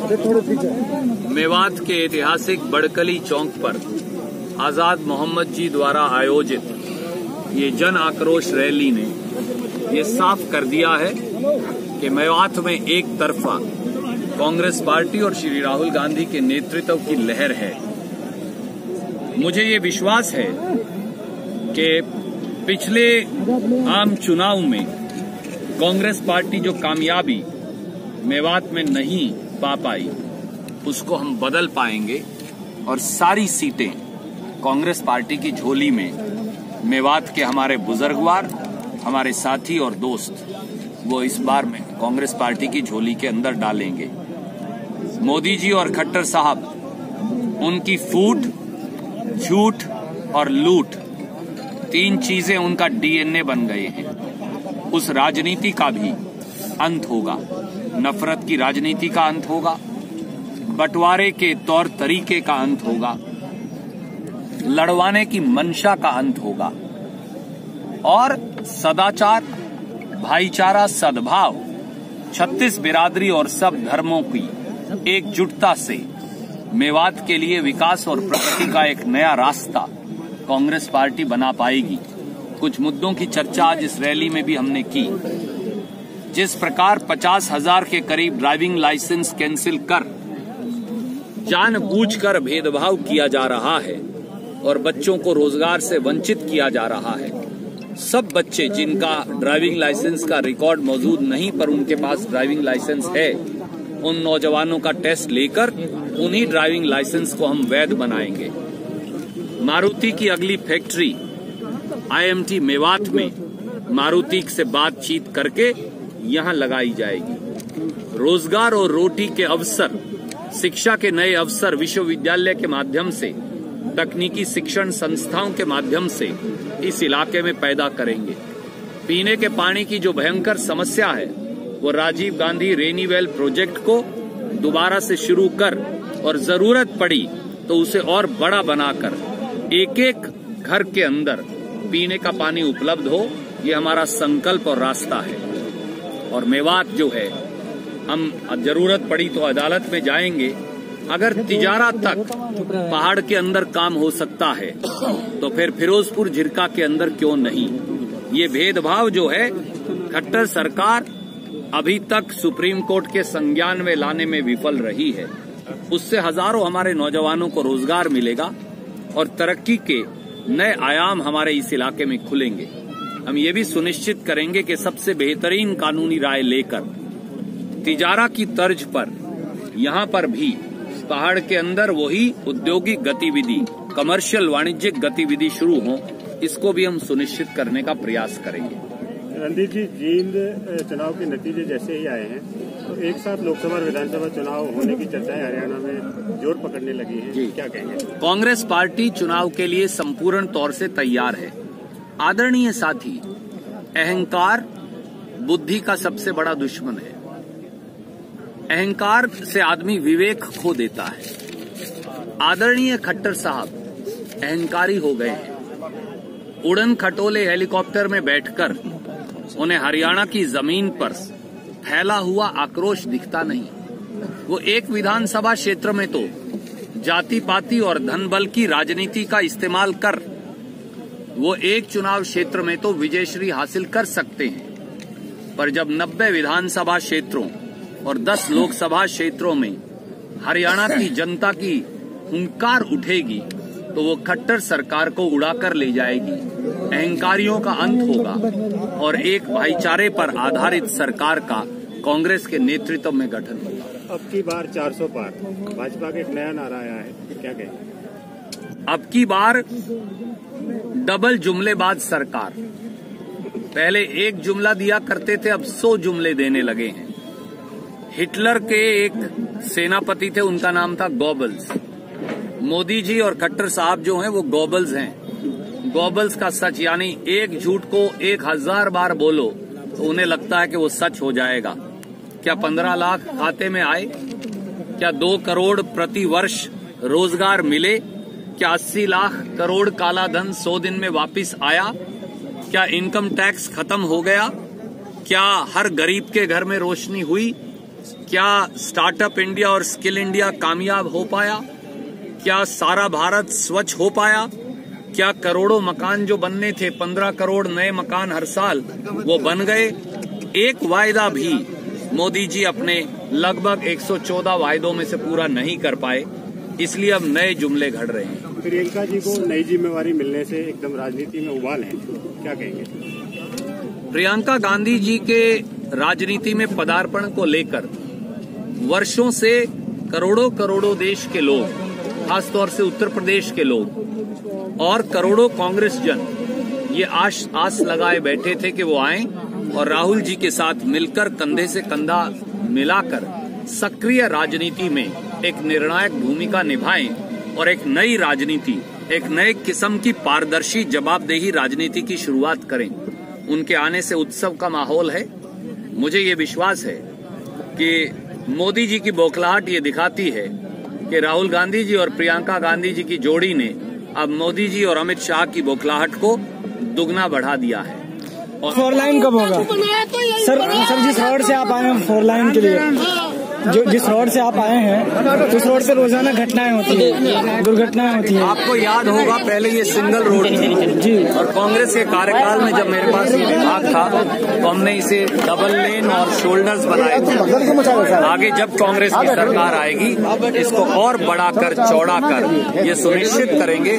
मेवात के ऐतिहासिक बड़कली चौक पर आजाद मोहम्मद जी द्वारा आयोजित ये जन आक्रोश रैली ने ये साफ कर दिया है कि मेवात में एक तरफा कांग्रेस पार्टी और श्री राहुल गांधी के नेतृत्व की लहर है। मुझे ये विश्वास है कि पिछले आम चुनाव में कांग्रेस पार्टी जो कामयाबी मेवात में नहीं पा पाई उसको हम बदल पाएंगे और सारी सीटें कांग्रेस पार्टी की झोली में मेवात के हमारे बुजुर्गवार, हमारे साथी और दोस्त वो इस बार में कांग्रेस पार्टी की झोली के अंदर डालेंगे। मोदी जी और खट्टर साहब, उनकी फूट, झूठ और लूट, तीन चीजें उनका डीएनए बन गए हैं। उस राजनीति का भी अंत होगा, नफरत की राजनीति का अंत होगा, बंटवारे के तौर तरीके का अंत होगा, लड़वाने की मंशा का अंत होगा और सदाचार, भाईचारा, सद्भाव, 36 बिरादरी और सब धर्मों की एकजुटता से मेवात के लिए विकास और प्रगति का एक नया रास्ता कांग्रेस पार्टी बना पाएगी। कुछ मुद्दों की चर्चा आज इस रैली में भी हमने की। जिस प्रकार 50,000 के करीब ड्राइविंग लाइसेंस कैंसिल कर जानबूझकर भेदभाव किया जा रहा है और बच्चों को रोजगार से वंचित किया जा रहा है। सब बच्चे जिनका ड्राइविंग लाइसेंस का रिकॉर्ड मौजूद नहीं पर उनके पास ड्राइविंग लाइसेंस है, उन नौजवानों का टेस्ट लेकर उन्हीं ड्राइविंग लाइसेंस को हम वैध बनाएंगे। मारुति की अगली फैक्ट्री आईएमटी मेवात में मारुति से बातचीत करके यहां लगाई जाएगी। रोजगार और रोटी के अवसर, शिक्षा के नए अवसर विश्वविद्यालय के माध्यम से, तकनीकी शिक्षण संस्थाओं के माध्यम से इस इलाके में पैदा करेंगे। पीने के पानी की जो भयंकर समस्या है वो राजीव गांधी रेनीवेल प्रोजेक्ट को दोबारा से शुरू कर और जरूरत पड़ी तो उसे और बड़ा बनाकर एक एक घर के अंदर पीने का पानी उपलब्ध हो, ये हमारा संकल्प और रास्ता है। और मेवात जो है, हम जरूरत पड़ी तो अदालत में जाएंगे। अगर तिजारा तक पहाड़ के अंदर काम हो सकता है तो फिर फिरोजपुर झिरका के अंदर क्यों नहीं। ये भेदभाव जो है खट्टर सरकार अभी तक सुप्रीम कोर्ट के संज्ञान में लाने में विफल रही है। उससे हजारों हमारे नौजवानों को रोजगार मिलेगा और तरक्की के नए आयाम हमारे इस इलाके में खुलेंगे। हम ये भी सुनिश्चित करेंगे कि सबसे बेहतरीन कानूनी राय लेकर तिजारा की तर्ज पर यहाँ पर भी पहाड़ के अंदर वही औद्योगिक गतिविधि, कमर्शियल वाणिज्यिक गतिविधि शुरू हो, इसको भी हम सुनिश्चित करने का प्रयास करेंगे। रणदीप जी, जींद चुनाव के नतीजे जैसे ही आए हैं तो एक साथ लोकसभा और विधानसभा चुनाव होने की चर्चाएं हरियाणा में जोर पकड़ने लगी हैं, क्या कहेंगे? कांग्रेस पार्टी चुनाव के लिए संपूर्ण तौर से तैयार है। आदरणीय साथी, अहंकार बुद्धि का सबसे बड़ा दुश्मन है। अहंकार से आदमी विवेक खो देता है। आदरणीय खट्टर साहब अहंकारी हो गए हैं। उड़न खटोले हेलीकॉप्टर में बैठकर उन्हें हरियाणा की जमीन पर फैला हुआ आक्रोश दिखता नहीं। वो एक विधानसभा क्षेत्र में तो जाति पाति और धन बल की राजनीति का इस्तेमाल कर वो एक चुनाव क्षेत्र में तो विजयश्री हासिल कर सकते हैं, पर जब 90 विधानसभा क्षेत्रों और 10 लोकसभा क्षेत्रों में हरियाणा की जनता की हुंकार उठेगी तो वो खट्टर सरकार को उड़ाकर ले जाएगी। अहंकारियों का अंत होगा और एक भाईचारे पर आधारित सरकार का कांग्रेस के नेतृत्व में गठन होगा। अब की बार 400 पार, भाजपा का एक नया नारा आया है, क्या कहेंगे? अब की बार डबल जुमलेबाज सरकार। पहले एक जुमला दिया करते थे, अब 100 जुमले देने लगे हैं। हिटलर के एक सेनापति थे, उनका नाम था गोबल्स। मोदी जी और खट्टर साहब जो हैं वो गोबल्स हैं। गोबल्स का सच, यानी एक झूठ को 1000 बार बोलो तो उन्हें लगता है कि वो सच हो जाएगा। क्या 15 लाख खाते में आए? क्या 2 करोड़ प्रति वर्ष रोजगार मिले? क्या 80 लाख करोड़ काला धन 100 दिन में वापस आया? क्या इनकम टैक्स खत्म हो गया? क्या हर गरीब के घर में रोशनी हुई? क्या स्टार्टअप इंडिया और स्किल इंडिया कामयाब हो पाया? क्या सारा भारत स्वच्छ हो पाया? क्या करोड़ों मकान जो बनने थे, 15 करोड़ नए मकान हर साल, वो बन गए? एक वायदा भी मोदी जी अपने लगभग 114 वायदों में से पूरा नहीं कर पाए, इसलिए अब नए जुमले घड़ रहे हैं। प्रियंका जी को नई जिम्मेवारी मिलने से एकदम राजनीति में उबाल है, क्या कहेंगे? प्रियंका गांधी जी के राजनीति में पदार्पण को लेकर वर्षों से करोड़ों करोड़ों देश के लोग, खासतौर से उत्तर प्रदेश के लोग और करोड़ों कांग्रेस जन ये आस लगाए बैठे थे कि वो आएं और राहुल जी के साथ मिलकर कंधे से कंधा मिलाकर सक्रिय राजनीति में एक निर्णायक भूमिका निभाएं और एक नई राजनीति, एक नए किस्म की पारदर्शी जवाबदेही राजनीति की शुरुआत करें। उनके आने से उत्सव का माहौल है। मुझे ये विश्वास है कि मोदी जी की बौखलाहट ये दिखाती है कि राहुल गांधी जी और प्रियंका गांधी जी की जोड़ी ने अब मोदी जी और अमित शाह की बौखलाहट को दुगना बढ़ा दिया है। और 4 लाइन कब होगा सर? जिस रोड से आप आए हैं 4 लाइन के लिए, जिस रोड से आप आए हैं उस रोड पे रोजाना घटनाएं होती है, दुर्घटनाएं होती हैं। आपको याद होगा पहले ये सिंगल रोड थी जी, और कांग्रेस के कार्यकाल में जब मेरे पास ये विभाग था तो हमने इसे डबल लेन और शोल्डर्स बनाए थे। आगे जब कांग्रेस की सरकार आएगी इसको और बढ़ाकर, चौड़ा कर ये सुनिश्चित करेंगे